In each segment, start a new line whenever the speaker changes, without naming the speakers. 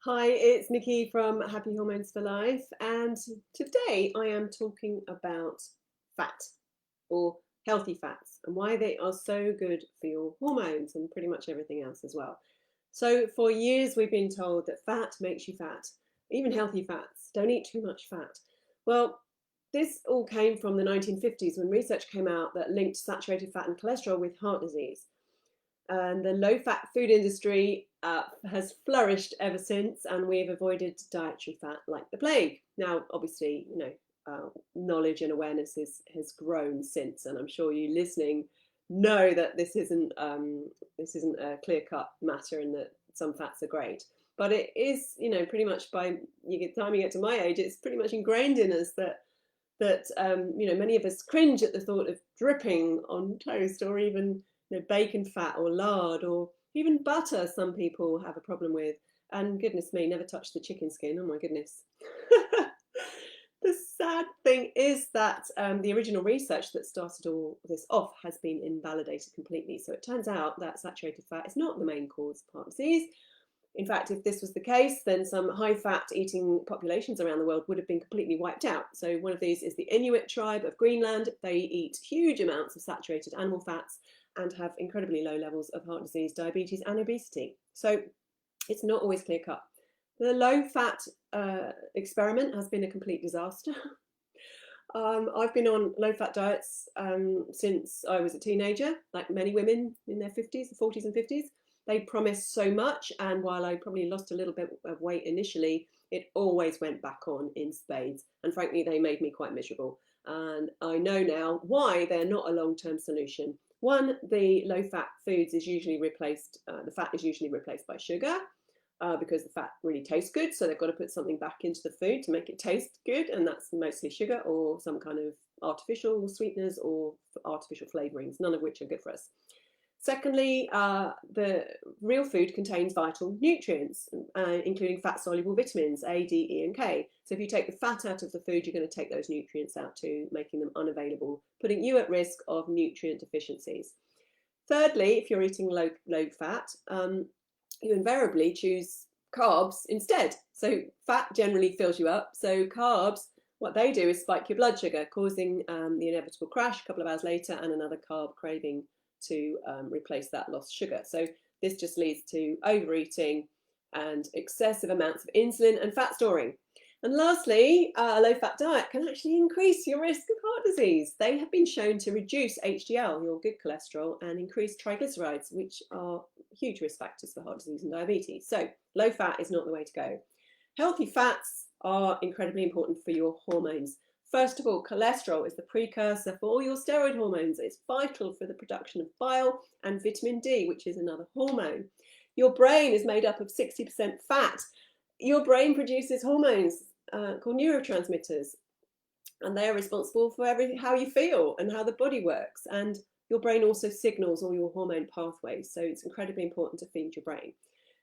Hi, it's Nikki from Happy Hormones for Life, and today I am talking about fat or healthy fats and why they are so good for your hormones and pretty much everything else as well. So, for years, we've been told that fat makes you fat, even healthy fats. Don't eat too much fat. Well, this all came from the 1950s when research came out that linked saturated fat and cholesterol with heart disease. And the low fat food industry has flourished ever since, and we've avoided dietary fat like the plague. Now, obviously, knowledge and awareness has grown since, and I'm sure you listening know that this isn't a clear cut matter, and that some fats are great. But it is, pretty much by time you get to my age, it's pretty much ingrained in us that many of us cringe at the thought of dripping on toast, or even bacon fat or lard or even butter. Some people have a problem with, and goodness me, never touch the chicken skin. Oh my goodness. The sad thing is that the original research that started all this off has been invalidated completely. So it turns out that saturated fat is not the main cause of heart disease. In fact, if this was the case, then some high fat eating populations around the world would have been completely wiped out. So one of these is the Inuit tribe of Greenland. They eat huge amounts of saturated animal fats and have incredibly low levels of heart disease, diabetes, and obesity. So it's not always clear cut. The low fat experiment has been a complete disaster. I've been on low fat diets since I was a teenager, like many women in their 50s, 40s, and 50s. They promised so much, and while I probably lost a little bit of weight initially, it always went back on in spades. And frankly, they made me quite miserable. And I know now why they're not a long term solution. One, the low fat foods is usually replaced, the fat is usually replaced by sugar. Because the fat really tastes good, so they've got to put something back into the food to make it taste good, and that's mostly sugar or some kind of artificial sweeteners or artificial flavorings, none of which are good for us. Secondly, the real food contains vital nutrients, including fat-soluble vitamins A, D, E, and K. So if you take the fat out of the food, you're going to take those nutrients out too, making them unavailable, putting you at risk of nutrient deficiencies. Thirdly, if you're eating low fat, you invariably choose carbs instead. So fat generally fills you up. So carbs, what they do is spike your blood sugar, causing the inevitable crash a couple of hours later and another carb craving to replace that lost sugar. So this just leads to overeating and excessive amounts of insulin and fat storing. And lastly, a low fat diet can actually increase your risk of heart disease. They have been shown to reduce HDL, your good cholesterol, and increase triglycerides, which are huge risk factors for heart disease and diabetes. So low fat is not the way to go. Healthy fats are incredibly important for your hormones. First of all, cholesterol is the precursor for all your steroid hormones. It's vital for the production of bile and vitamin D, which is another hormone. Your brain is made up of 60% fat. Your brain produces hormones called neurotransmitters, and they're responsible for everything, how you feel and how the body works. And your brain also signals all your hormone pathways, so it's incredibly important to feed your brain.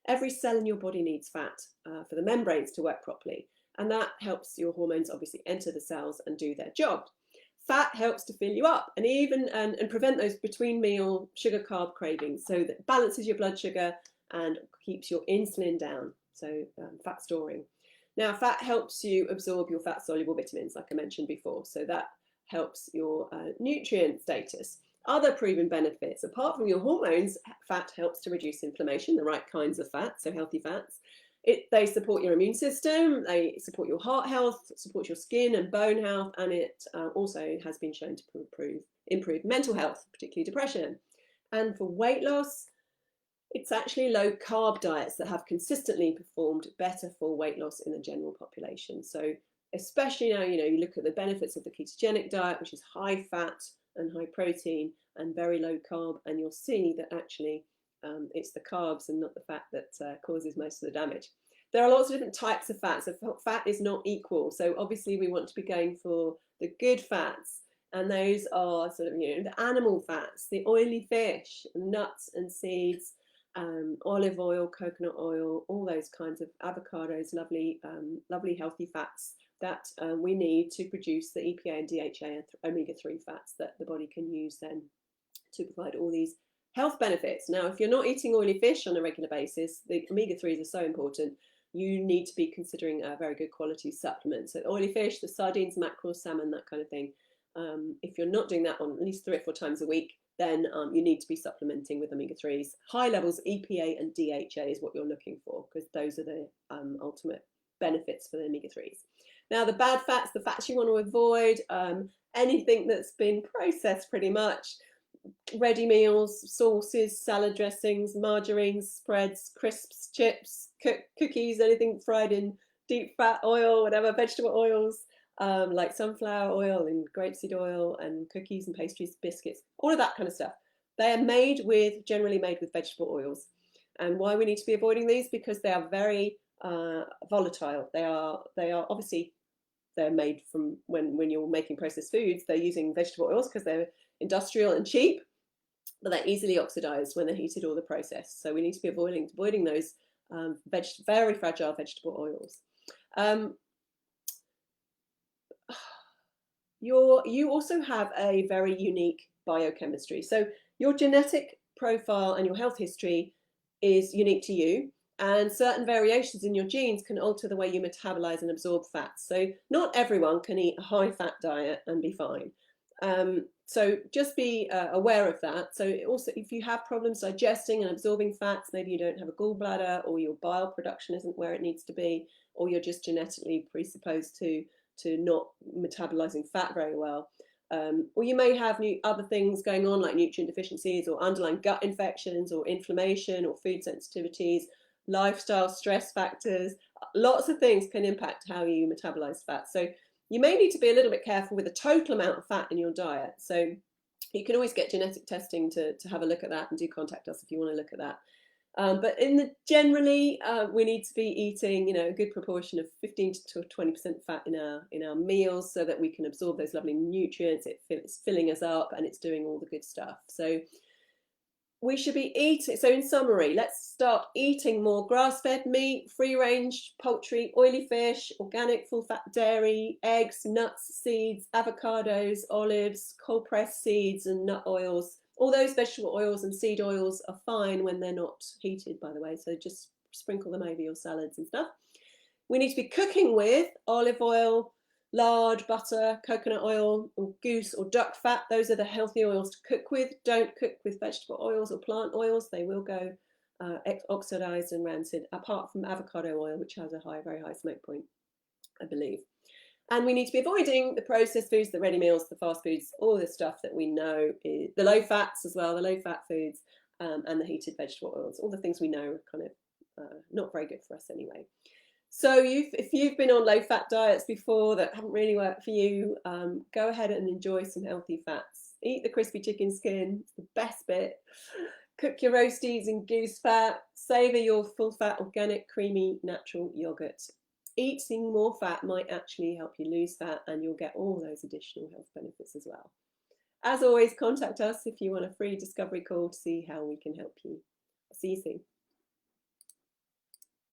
Every cell in your body needs fat for the membranes to work properly, and that helps your hormones obviously enter the cells and do their job. Fat helps to fill you up and even and prevent those between meal sugar carb cravings, so that balances your blood sugar and keeps your insulin down. So fat storing. Now, fat helps you absorb your fat soluble vitamins, like I mentioned before, so that helps your nutrient status. Other proven benefits, apart from your hormones, fat helps to reduce inflammation, the right kinds of fat, so healthy fats. They support your immune system, they support your heart health, support your skin and bone health, and it also has been shown to improve mental health, particularly depression. And for weight loss, it's actually low carb diets that have consistently performed better for weight loss in the general population. So especially now, you look at the benefits of the ketogenic diet, which is high fat and high protein and very low carb, and you'll see that actually it's the carbs and not the fat that causes most of the damage. There are lots of different types of fat, so fat is not equal. So obviously we want to be going for the good fats, and those are sort of, the animal fats, the oily fish, nuts and seeds, olive oil, coconut oil, all those kinds of avocados, lovely healthy fats that we need to produce the EPA and DHA and omega-3 fats that the body can use then to provide all these health benefits. Now, if you're not eating oily fish on a regular basis, the omega-3s are so important. you need to be considering a very good quality supplement. So oily fish, the sardines, mackerel, salmon, that kind of thing. If you're not doing that on at least 3 or 4 times a week, then you need to be supplementing with omega-3s. High levels of EPA and DHA is what you're looking for, because those are the ultimate benefits for the omega-3s. Now, the bad fats, the fats you want to avoid, anything that's been processed pretty much, ready meals, sauces, salad dressings, margarines, spreads, crisps, chips, cookies, anything fried in deep fat oil, whatever, vegetable oils, like sunflower oil and grapeseed oil, and cookies and pastries, biscuits, all of that kind of stuff. They are generally made with vegetable oils. And why we need to be avoiding these? Because they are very volatile. They are obviously, they're made from, when you're making processed foods, they're using vegetable oils because they're industrial and cheap, but they're easily oxidized when they're heated or the processed. So we need to be avoiding those very fragile vegetable oils. You also have a very unique biochemistry. So your genetic profile and your health history is unique to you, and certain variations in your genes can alter the way you metabolize and absorb fats. So not everyone can eat a high fat diet and be fine. So just be aware of that. So also, if you have problems digesting and absorbing fats, maybe you don't have a gallbladder, or your bile production isn't where it needs to be, or you're just genetically predisposed to not metabolizing fat very well. Or you may have other things going on, like nutrient deficiencies or underlying gut infections or inflammation or food sensitivities, lifestyle stress factors. Lots of things can impact how you metabolize fat. So you may need to be a little bit careful with the total amount of fat in your diet. So you can always get genetic testing to have a look at that, and do contact us if you want to look at that. But generally, we need to be eating, a good proportion of 15 to 20% fat in our meals, so that we can absorb those lovely nutrients. It's filling us up, and it's doing all the good stuff. So we should be eating. So in summary, let's start eating more grass-fed meat, free-range poultry, oily fish, organic full-fat dairy, eggs, nuts, seeds, avocados, olives, cold-pressed seeds and nut oils. All those vegetable oils and seed oils are fine when they're not heated, by the way, so just sprinkle them over your salads and stuff. We need to be cooking with olive oil, lard, butter, coconut oil, or goose or duck fat. Those are the healthy oils to cook with. Don't cook with vegetable oils or plant oils. They will go oxidized and rancid, apart from avocado oil, which has a very high smoke point, I believe. And we need to be avoiding the processed foods, the ready meals, the fast foods, all the stuff that we know, the low fats as well, the low fat foods, and the heated vegetable oils, all the things we know are kind of not very good for us anyway. So if you've been on low fat diets before that haven't really worked for you, go ahead and enjoy some healthy fats. Eat the crispy chicken skin, it's the best bit. Cook your roasties in goose fat. Savour your full fat, organic, creamy, natural yogurt. Eating more fat might actually help you lose fat, and you'll get all those additional health benefits as well. As always, contact us if you want a free discovery call to see how we can help you. See you soon.